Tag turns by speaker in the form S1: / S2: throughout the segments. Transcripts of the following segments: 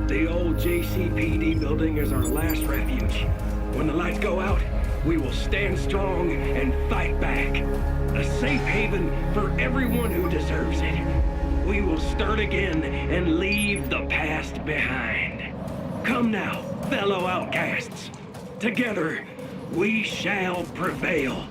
S1: The old JCPD building is our last refuge. When the lights go out, we will stand strong and fight back. A safe haven for everyone who deserves it. We will start again and leave the past behind. Come now, fellow outcasts. Together, we shall prevail.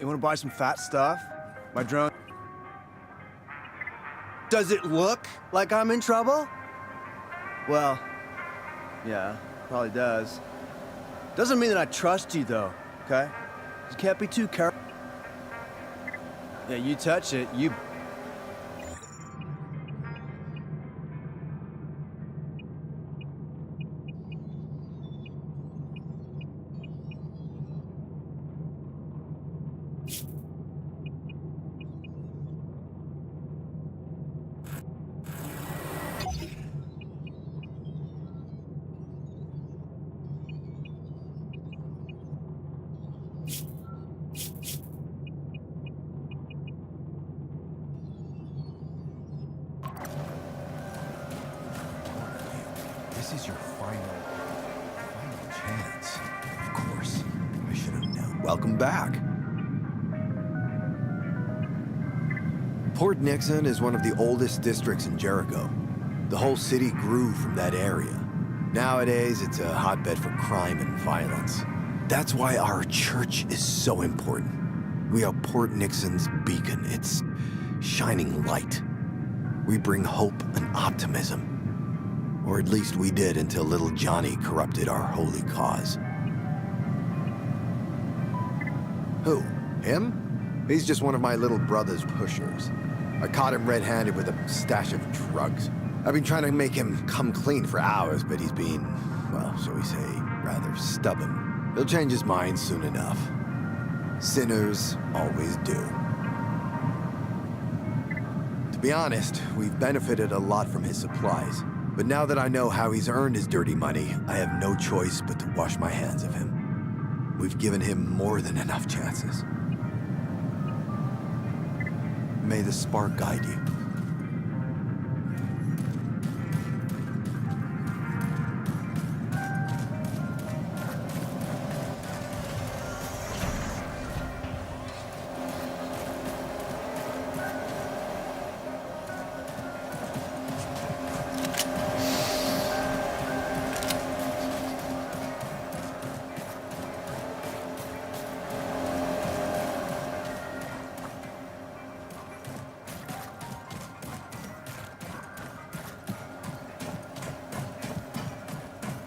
S2: You wanna buy some fat stuff? My drone... Does it look like I'm in trouble? Well, Yeah, probably does. Doesn't mean that I trust you, though, okay? You can't be too careful. Yeah, you touch it, you...
S3: This is your final chance. Of course, I should have known. Welcome back. Port Nixon is one of the oldest districts in Jericho. The whole city grew from that area. Nowadays, it's a hotbed for crime and violence. That's why our church is so important. We are Port Nixon's beacon. It's shining light. We bring hope and optimism. Or at least we did until little Johnny corrupted our holy cause. Who? Him? He's just one of my little brother's pushers. I caught him red-handed with a stash of drugs. I've been trying to make him come clean for hours, but he's been, well, shall we say, rather stubborn. He'll change his mind soon enough. Sinners always do. To be honest, we've benefited a lot from his supplies. But now that I know how he's earned his dirty money, I have no choice but to wash my hands of him. We've given him more than enough chances. May the spark guide you.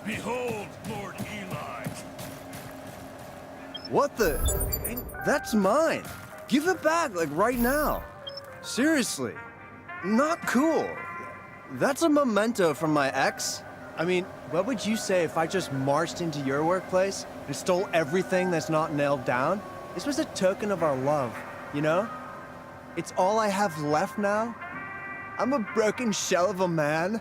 S1: Behold, Lord Eli.
S2: What the... That's mine. Give it back, like, right now. Seriously. Not cool. That's a memento from my ex. I mean, what would you say if I just marched into your workplace and stole everything that's not nailed down? This was a token of our love, you know? It's all I have left now. I'm a broken shell of a man.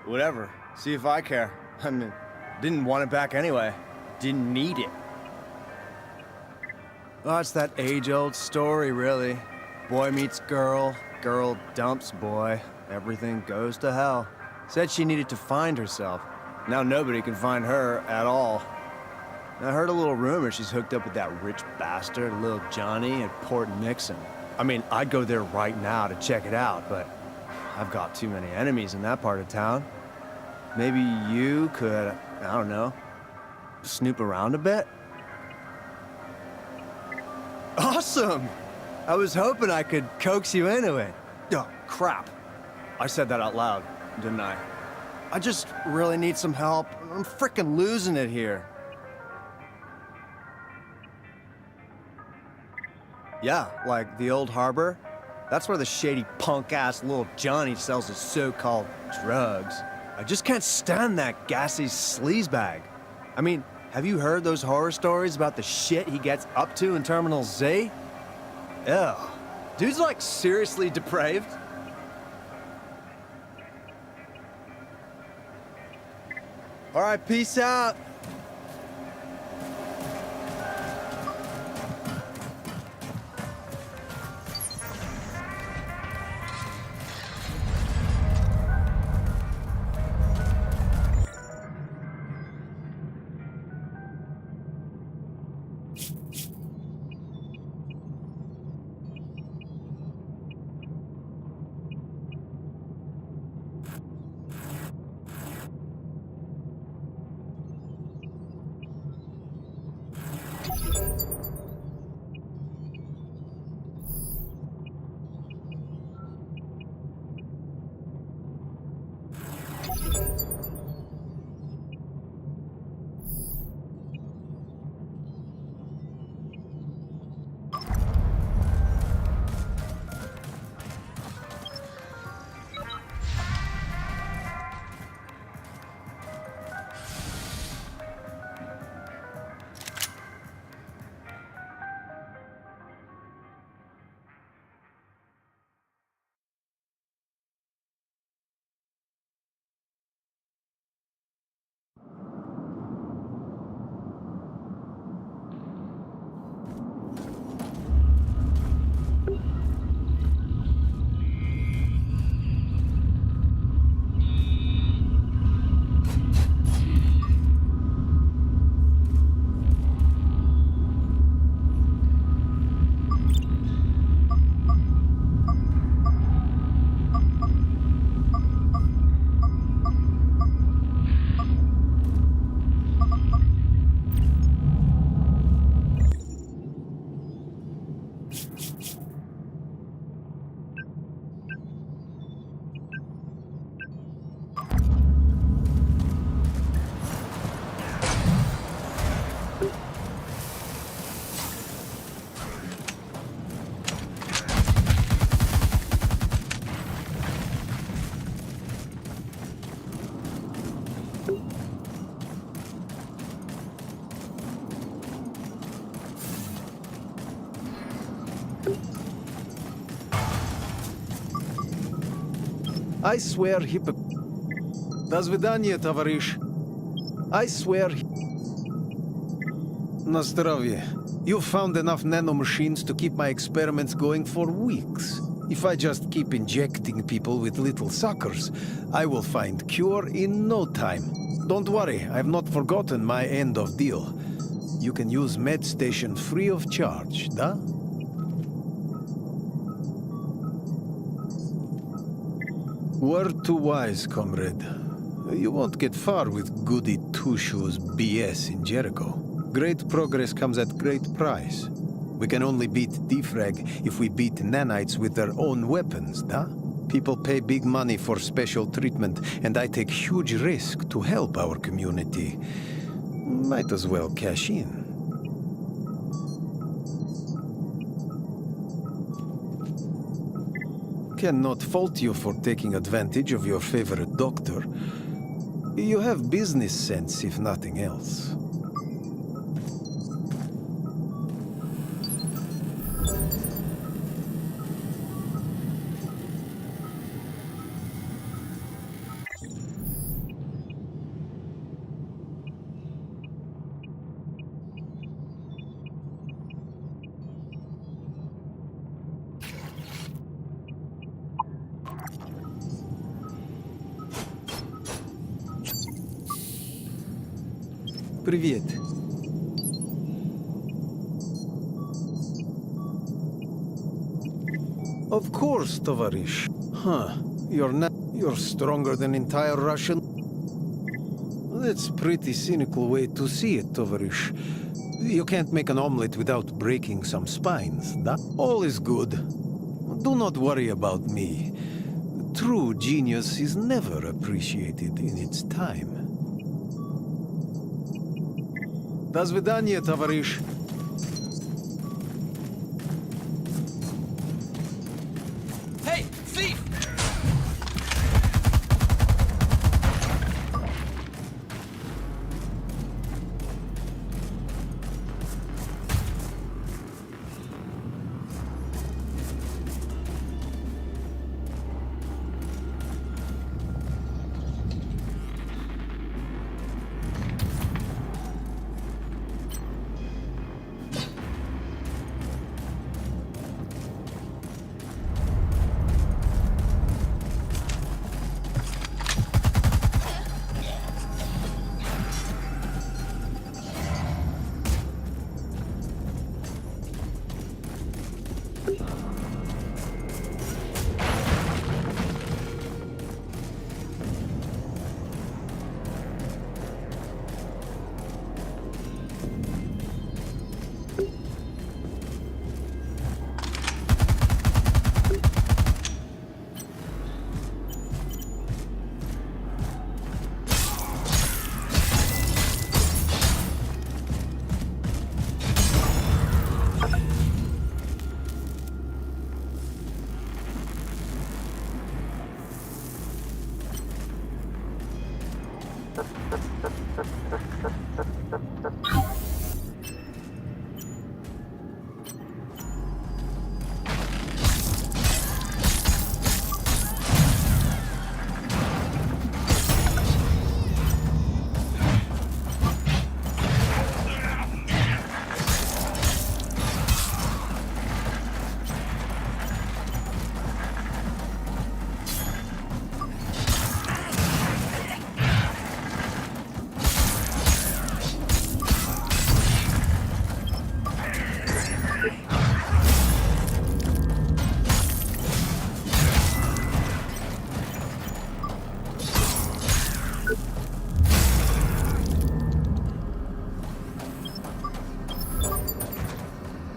S2: Whatever. See if I care. I mean, didn't want it back anyway. Didn't need it. Oh, it's that age-old story, really. Boy meets girl, girl dumps boy. Everything goes to hell. Said she needed to find herself. Now nobody can find her at all. I heard a little rumor she's hooked up with that rich bastard, little Johnny, at Port Nixon. I mean, I'd go there right now to check it out, but I've got too many enemies in that part of town. Maybe you could, I don't know, snoop around a bit? Awesome! I was hoping I could coax you into it. Oh, crap. I said that out loud, didn't I? I just really need some help. I'm frickin' losing it here. Yeah, like the old harbor. That's where the shady punk-ass little Johnny sells his so-called drugs. I just can't stand that gassy sleazebag. I mean, have you heard those horror stories about the shit he gets up to in Terminal Z? Ew. Dude's like seriously depraved. All right, peace out.
S4: I swear До свидания, товарищ. I swear... На здоровье. You've found enough nanomachines to keep my experiments going for weeks. If I just keep injecting people with little suckers, I will find cure in no time. Don't worry, I've not forgotten my end of deal. You can use MedStation free of charge, да? Word to wise, comrade. You won't get far with goody two-shoes BS in Jericho. Great progress comes at great price. We can only beat defrag if we beat nanites with their own weapons, da? People pay big money for special treatment, and I take huge risk to help our community. Might as well cash in. Cannot fault you for taking advantage of your favorite doctor. You have business sense, if nothing else. Привет. Of course, товарищ. Huh. You're stronger than entire Russian. That's pretty cynical way to see it, товарищ. You can't make an omelet without breaking some spines, да? All is good. Do not worry about me. True genius is never appreciated in its time. До свидания, товарищ.
S5: Hey, thief!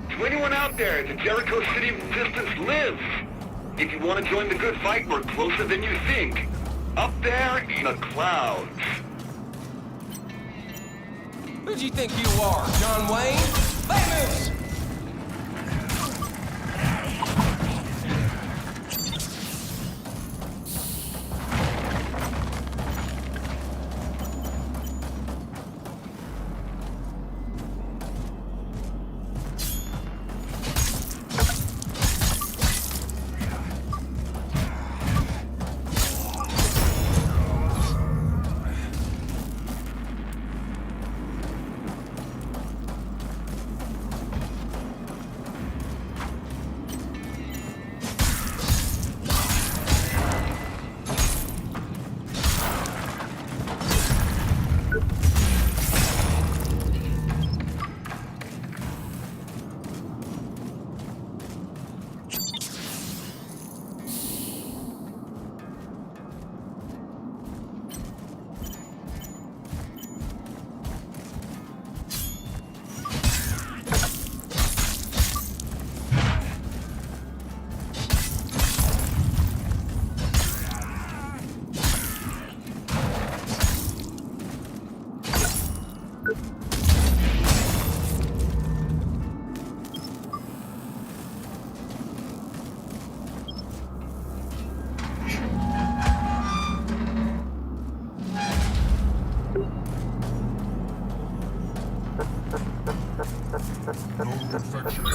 S1: To anyone out there, the Jericho City Resistance lives. If you want to join the good fight, we're closer than you think. Up there in the clouds.
S5: Who do you think you are, John Wayne? Famous!
S6: perfection.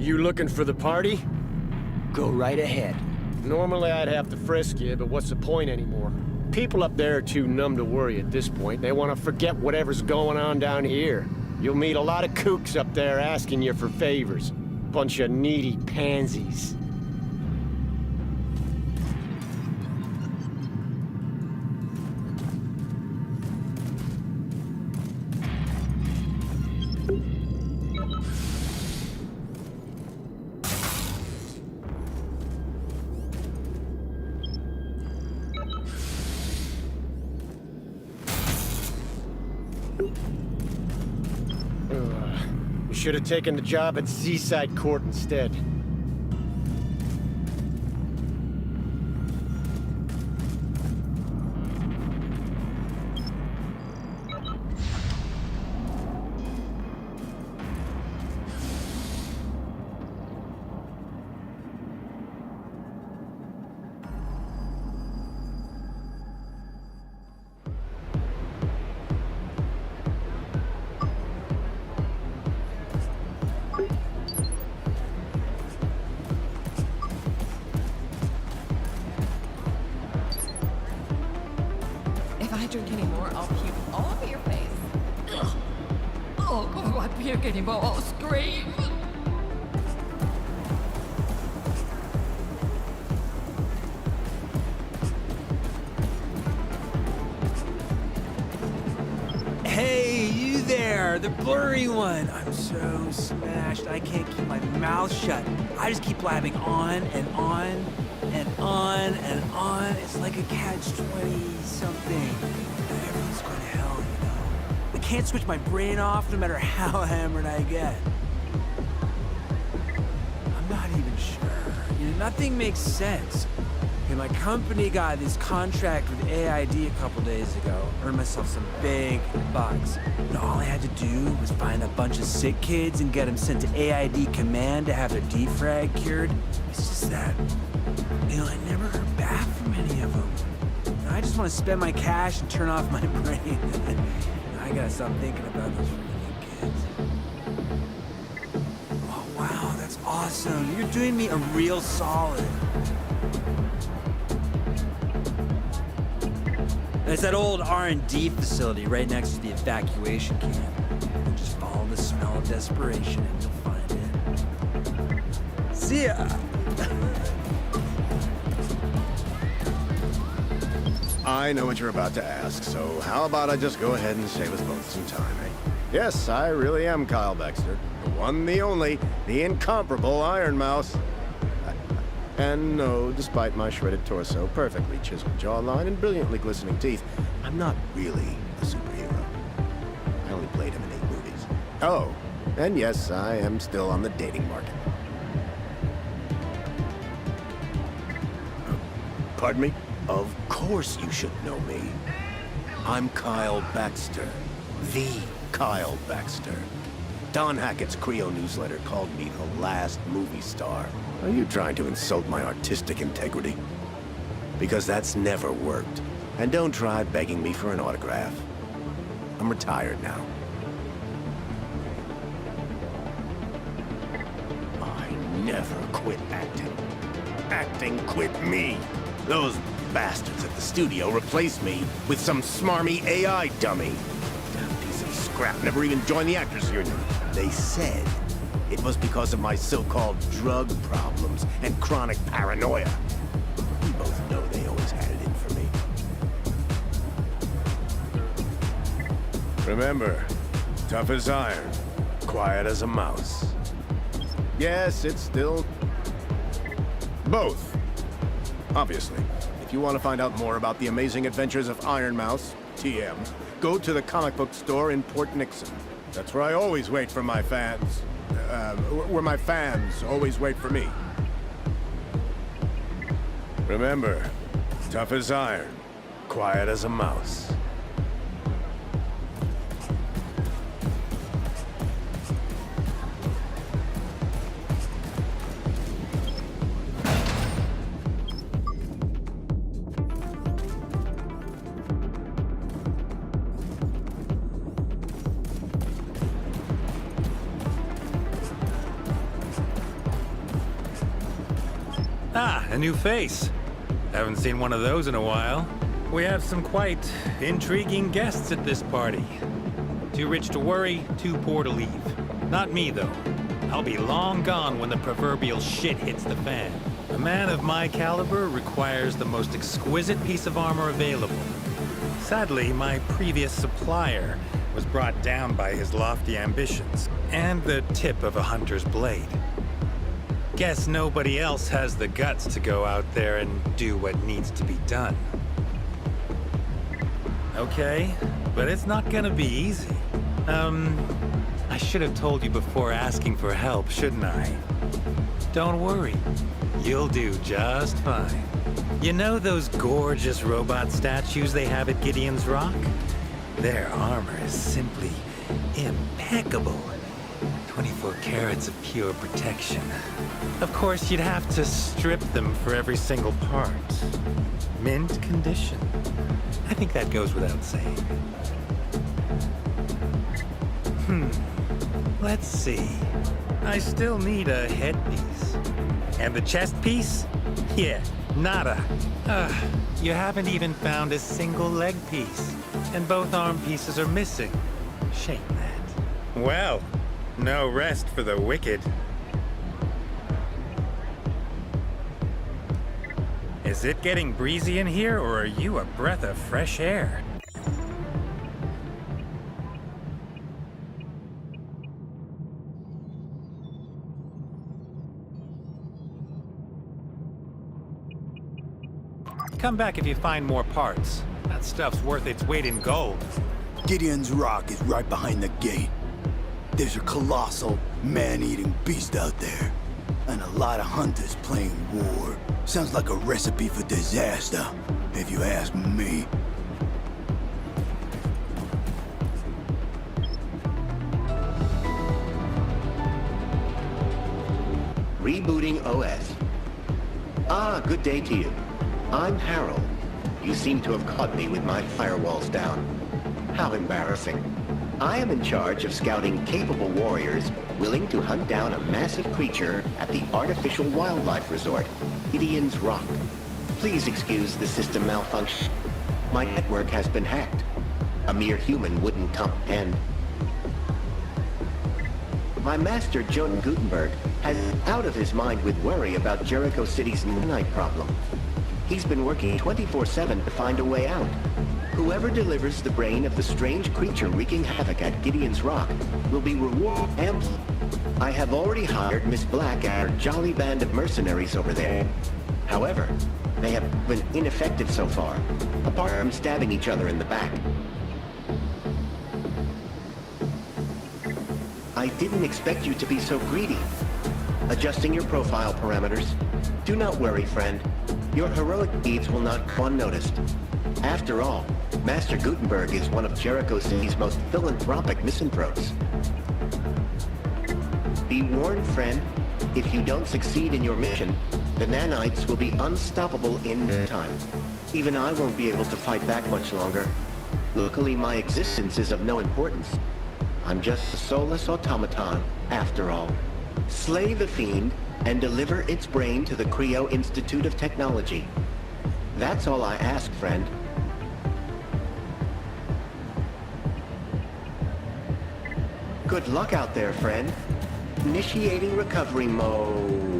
S7: You looking for the party? Go right ahead. Normally I'd have to frisk you, but what's the point anymore? People up there are too numb to worry at this point. They want to forget whatever's going on down here. You'll meet a lot of kooks up there asking you for favors. Bunch of needy pansies. You should have taken the job at Seaside Court instead.
S6: If I drink any more, I'll puke all over your face. Ugh. Oh, if I puke anymore, I'll scream.
S8: Hey, you there, the blurry one. I'm so smashed, I can't keep my mouth shut. I just keep blabbing on and on and on and on. It's like a catch-20 something. Everything's going to hell, you know. I can't switch my brain off no matter how hammered I get. I'm not even sure. You know, nothing makes sense. Okay, my company got this contract with AID a couple days ago. Earned myself some big bucks. And all I had to do was find a bunch of sick kids and get them sent to AID Command to have their defrag cured. It's just that, you know, I never heard back from any of them. I just want to spend my cash and turn off my brain. I gotta stop thinking about those freaking kids. Oh, wow, that's awesome. You're doing me a real solid. And it's that old R&D facility right next to the evacuation camp. Just follow the smell of desperation and you'll find it. See ya!
S3: I know what you're about to ask, so how about I just go ahead and save us both some time, eh? Yes, I really am Kyle Baxter. The one, the only, the incomparable Iron Mouse. And no, despite my shredded torso, perfectly chiseled jawline, and brilliantly glistening teeth, I'm not really a superhero. I only played him in 8 movies. Oh, and yes, I am still on the dating market. Pardon me? Of course you should know me. I'm Kyle Baxter. The Kyle Baxter. Don Hackett's Creo newsletter called me the last movie star. Are you trying to insult my artistic integrity? Because that's never worked. And don't try begging me for an autograph. I'm retired now. I never quit acting. Acting quit me. Those bastards at the studio replaced me with some smarmy AI dummy. Damn piece of scrap never even joined the actors union. They said it was because of my so-called drug problems and chronic paranoia. We both know they always had it in for me. Remember, tough as iron, quiet as a mouse. Yes, it's still both. Obviously, if you want to find out more about the amazing adventures of Iron Mouse, TM, go to the comic book store in Port Nixon. That's where I always wait for my fans. Where my fans always wait for me. Remember, tough as iron, quiet as a mouse.
S9: Ah, a new face. Haven't seen one of those in a while. We have some quite intriguing guests at this party. Too rich to worry, too poor to leave. Not me, though. I'll be long gone when the proverbial shit hits the fan. A man of my caliber requires the most exquisite piece of armor available. Sadly, my previous supplier was brought down by his lofty ambitions and the tip of a hunter's blade. Guess nobody else has the guts to go out there and do what needs to be done. Okay, but it's not gonna be easy. I should have told you before asking for help, shouldn't I? Don't worry. You'll do just fine. You know those gorgeous robot statues they have at Gideon's Rock? Their armor is simply impeccable. 24 carats of pure protection. Of course, you'd have to strip them for every single part. Mint condition. I think that goes without saying. Let's see. I still need a headpiece. And the chest piece? Yeah, nada. You haven't even found a single leg piece. And both arm pieces are missing. Shame that. Well, no rest for the wicked. Is it getting breezy in here, or are you a breath of fresh air? Come back if you find more parts. That stuff's worth its weight in gold.
S3: Gideon's Rock is right behind the gate. There's a colossal, man-eating beast out there. And a lot of hunters playing war. Sounds like a recipe for disaster, if you ask me.
S10: Rebooting OS. Good day to you. I'm Harold. You seem to have caught me with my firewalls down. How embarrassing. I am in charge of scouting capable warriors willing to hunt down a massive creature at the artificial wildlife resort, Gideon's Rock. Please excuse the system malfunction. My network has been hacked. A mere human wouldn't comprehend. My master, John Gutenberg, has out of his mind with worry about Jericho City's night problem. He's been working 24/7 to find a way out. Whoever delivers the brain of the strange creature wreaking havoc at Gideon's Rock will be rewarded amply. I have already hired Miss Black and her jolly band of mercenaries over there. However, they have been ineffective so far, apart from stabbing each other in the back. I didn't expect you to be so greedy. Adjusting your profile parameters. Do not worry, friend. Your heroic deeds will not go unnoticed. After all, Master Gutenberg is one of Jericho City's most philanthropic misanthropes. Be warned, friend. If you don't succeed in your mission, the nanites will be unstoppable in no time. Even I won't be able to fight back much longer. Luckily, my existence is of no importance. I'm just a soulless automaton, after all. Slay the fiend and deliver its brain to the Creo Institute of Technology. That's all I ask, friend. Good luck out there, friend. Initiating recovery mode.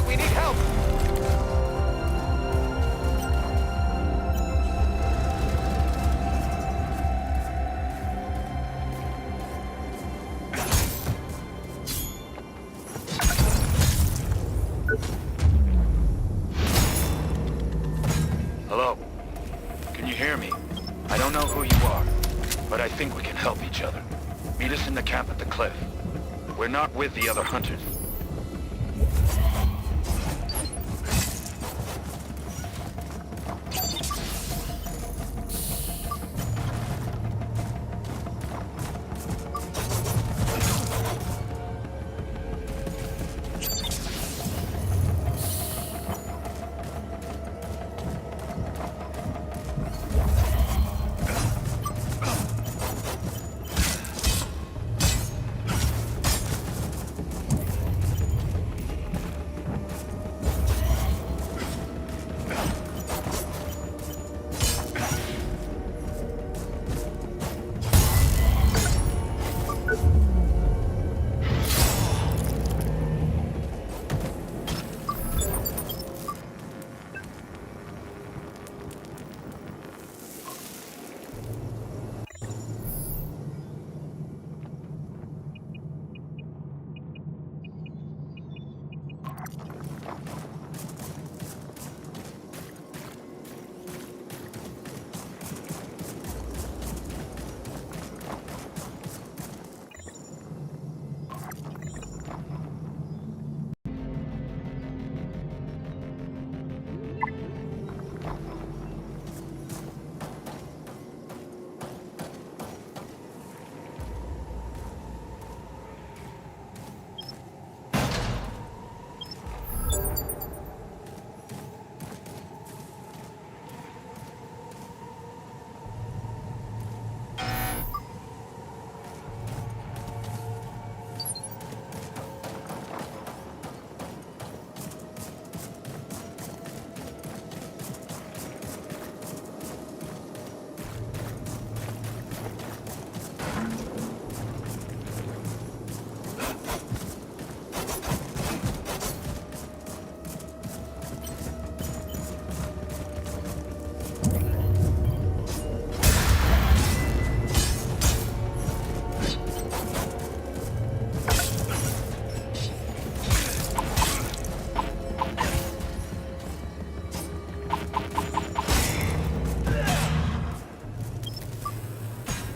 S5: We need help!
S11: Hello? Can you hear me? I don't know who you are, but I think we can help each other. Meet us in the camp at the cliff. We're not with the other hunters.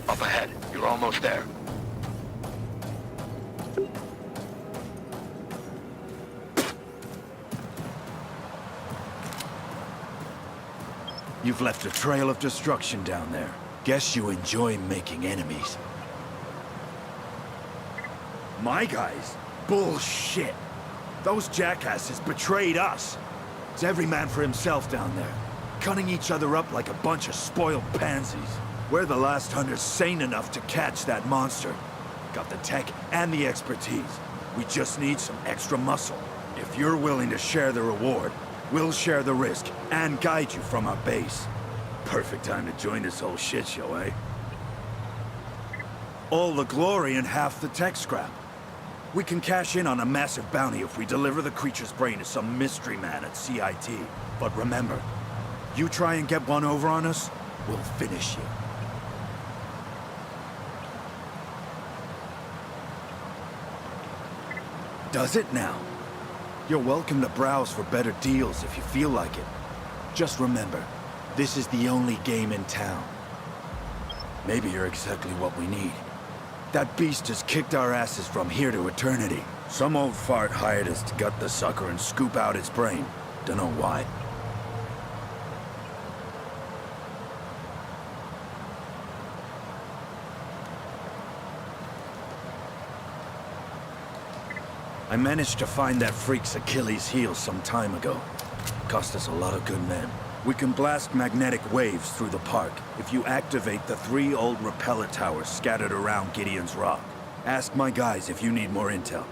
S11: Up ahead. You're almost there.
S12: You've left a trail of destruction down there. Guess you enjoy making enemies. My guys? Bullshit. Those jackasses betrayed us. It's every man for himself down there, cutting each other up like a bunch of spoiled pansies. We're the last hunters sane enough to catch that monster. Got the tech and the expertise. We just need some extra muscle. If you're willing to share the reward, we'll share the risk and guide you from our base. Perfect time to join this whole shit show, eh? All the glory and half the tech scrap. We can cash in on a massive bounty if we deliver the creature's brain to some mystery man at CIT. But remember, you try and get one over on us, we'll finish you. Does it now? You're welcome to browse for better deals if you feel like it. Just remember, this is the only game in town. Maybe you're exactly what we need. That beast has kicked our asses from here to eternity. Some old fart hired us to gut the sucker and scoop out its brain. Dunno why. I managed to find that freak's Achilles heel some time ago. Cost us a lot of good men. We can blast magnetic waves through the park if you activate the 3 old repeller towers scattered around Gideon's Rock. Ask my guys if you need more intel.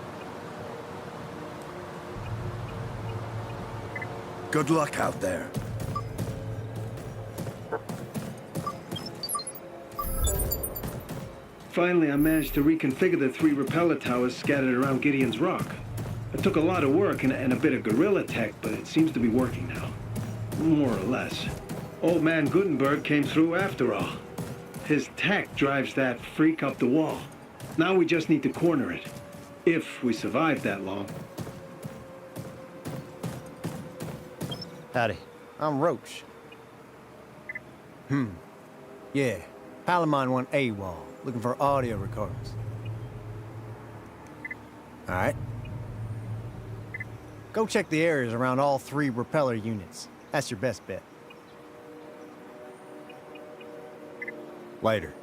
S12: Good luck out there.
S13: Finally, I managed to reconfigure the 3 repeller towers scattered around Gideon's Rock. It took a lot of work and a bit of guerrilla tech, but it seems to be working now. More or less. Old man Gutenberg came through after all. His tech drives that freak up the wall. Now we just need to corner it. If we survive that long.
S2: Howdy. I'm Roach. Yeah. Pal of mine went AWOL, looking for audio recordings. Alright. Go check the areas around all 3 repeller units. That's your best bet. Later.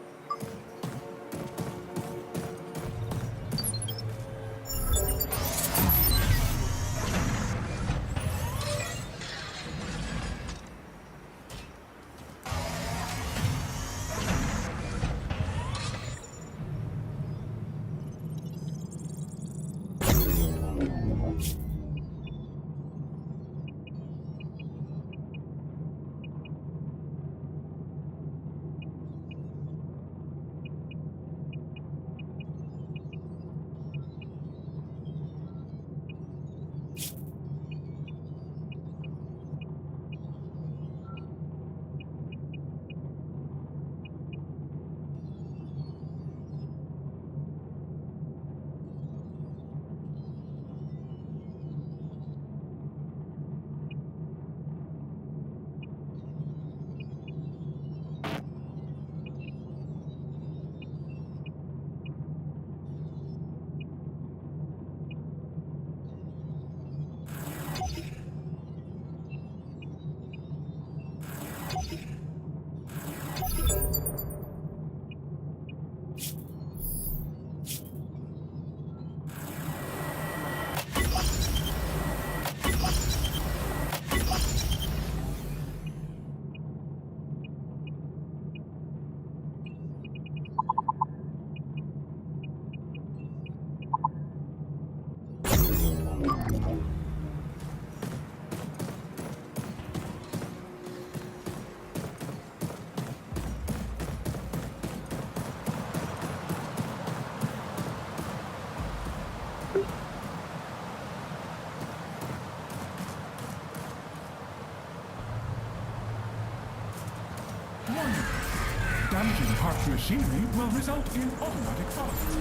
S14: Damaging parked machinery will result in automatic faults.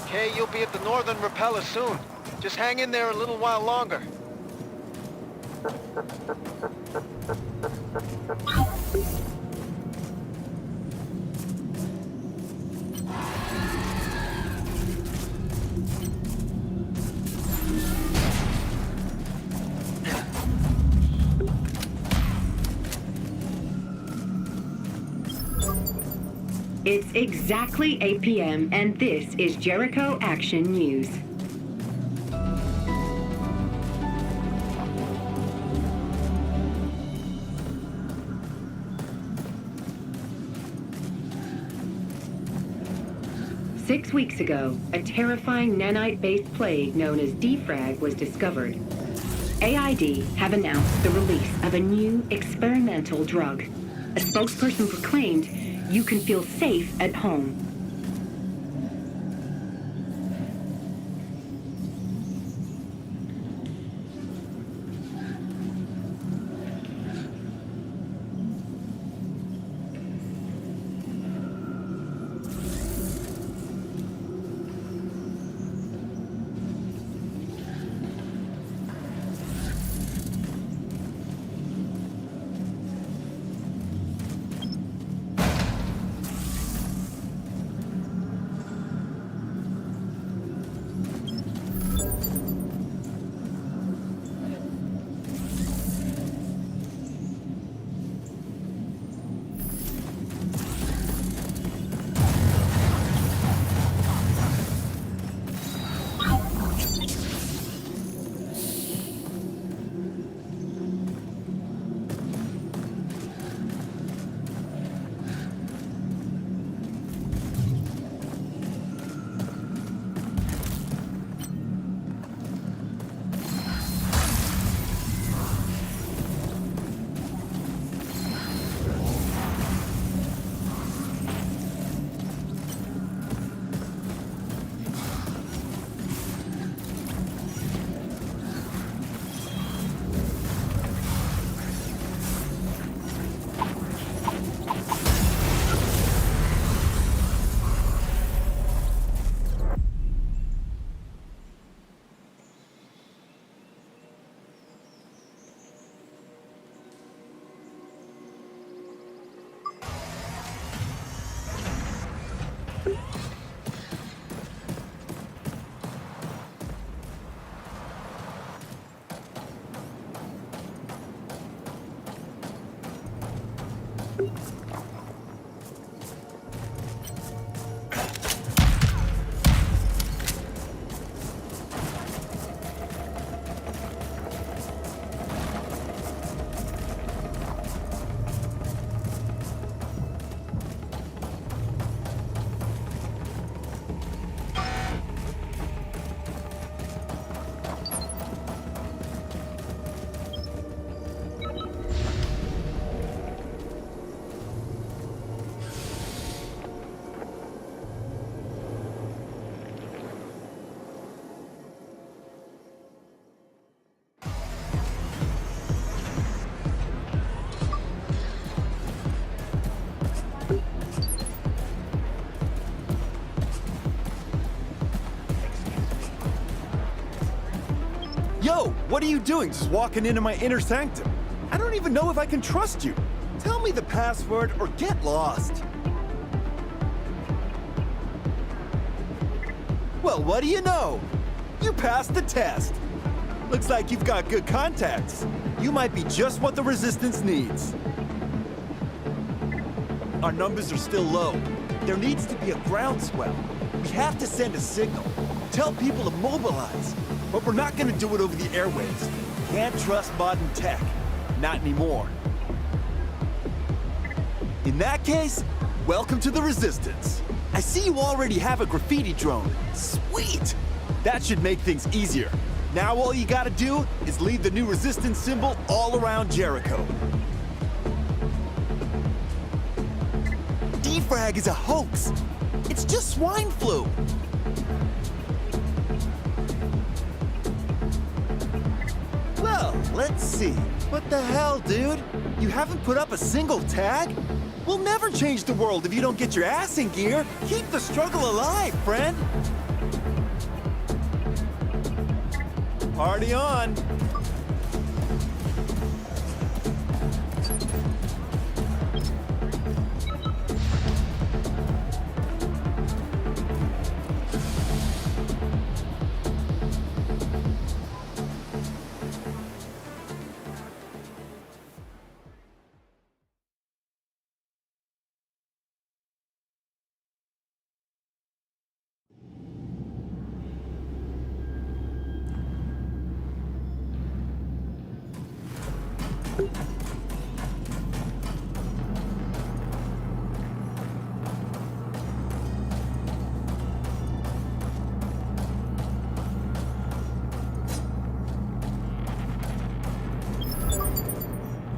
S3: Okay, you'll be at the northern repeller soon. Just hang in there a little while longer.
S15: It's exactly 8 p.m. and this is Jericho Action News. Six weeks ago, a terrifying nanite-based plague known as defrag was discovered. AID have announced the release of a new experimental drug. A spokesperson proclaimed, "You can feel safe at home."
S12: Yo, what are you doing? Just walking into my inner sanctum? I don't even know if I can trust you. Tell me the password or get lost. Well, what do you know? You passed the test. Looks like you've got good contacts. You might be just what the Resistance needs. Our numbers are still low. There needs to be a groundswell. We have to send a signal. Tell people to mobilize. But we're not gonna do it over the airwaves. Can't trust modern tech. Not anymore. In that case, welcome to the Resistance. I see you already have a graffiti drone. Sweet! That should make things easier. Now all you gotta do is leave the new Resistance symbol all around Jericho. Defrag is a hoax. It's just swine flu. Well, let's see. What the hell, dude? You haven't put up a single tag? We'll never change the world if you don't get your ass in gear. Keep the struggle alive, friend.
S2: Party on!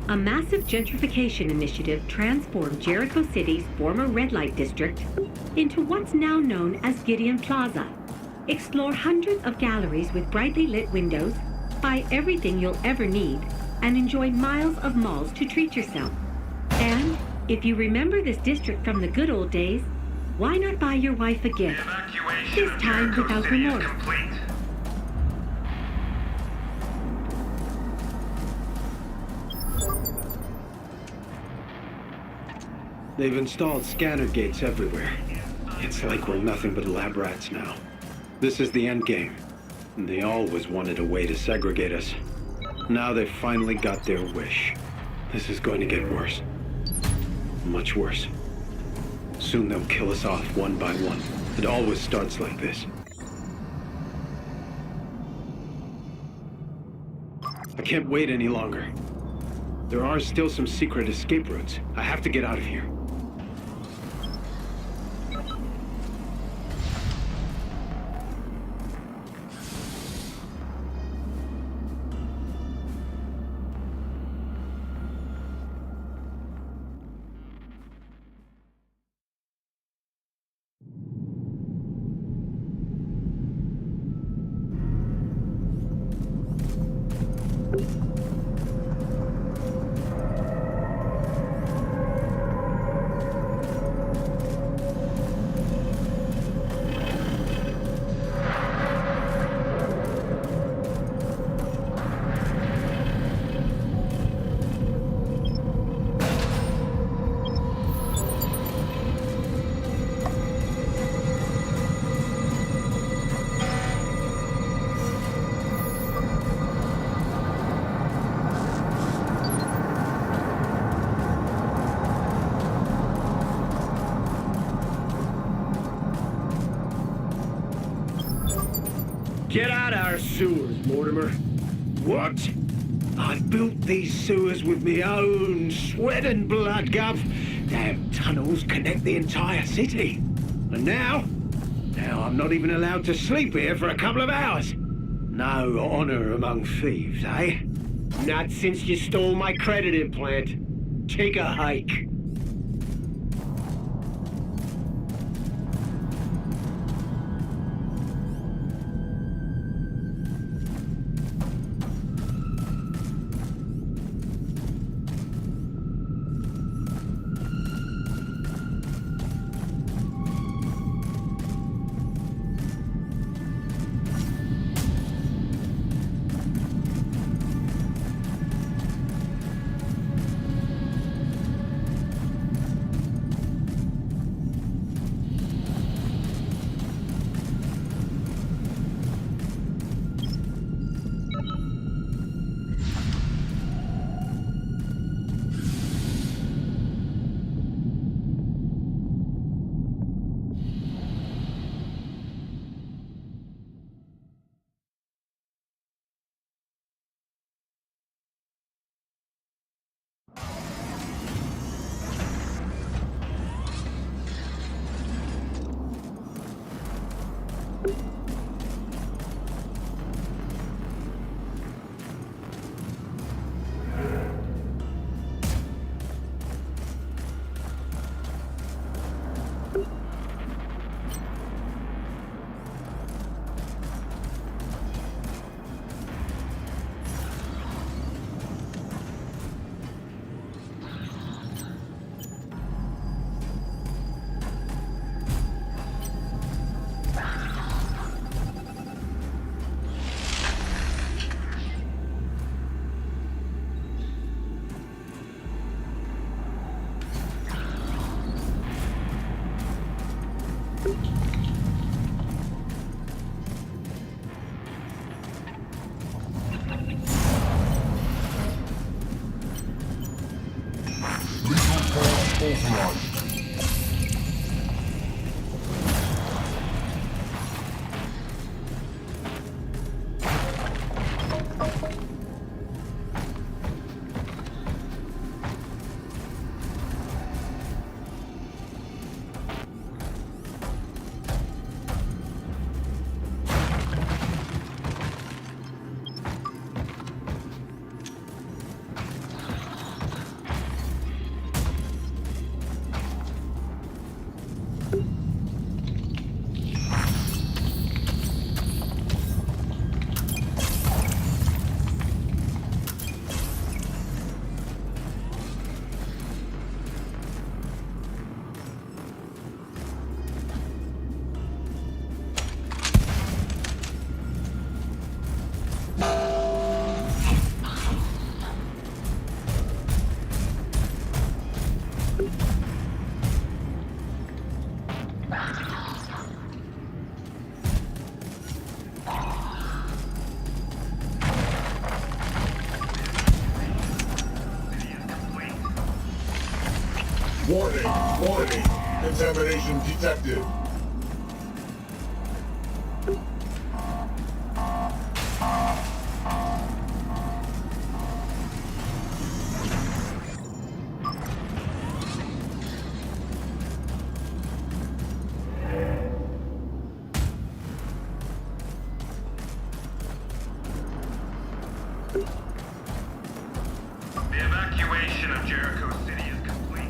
S15: A massive gentrification initiative transformed Jericho City's former red light district into what's now known as Gideon Plaza. Explore hundreds of galleries with brightly lit windows, buy everything you'll ever need, and enjoy miles of malls to treat yourself. And if you remember this district from the good old days, why not buy your wife a gift? This time without remorse.
S13: They've installed scanner gates everywhere. It's like we're nothing but lab rats now. This is the end game. They always wanted a way to segregate us. Now they've finally got their wish. This is going to get worse. Much worse. Soon they'll kill us off one by one. It always starts like this. I can't wait any longer. There are still some secret escape routes. I have to get out of here.
S12: Get out of our sewers, Mortimer. What? I built these sewers with my own sweat and blood, Gov. Damn tunnels connect the entire city. And now I'm not even allowed to sleep here for a couple of hours. No honor among thieves, eh?
S7: Not since you stole my credit implant. Take a hike.
S14: overrun. Warning! Warning! Contamination detected.
S16: The evacuation of Jericho City is complete.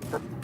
S12: you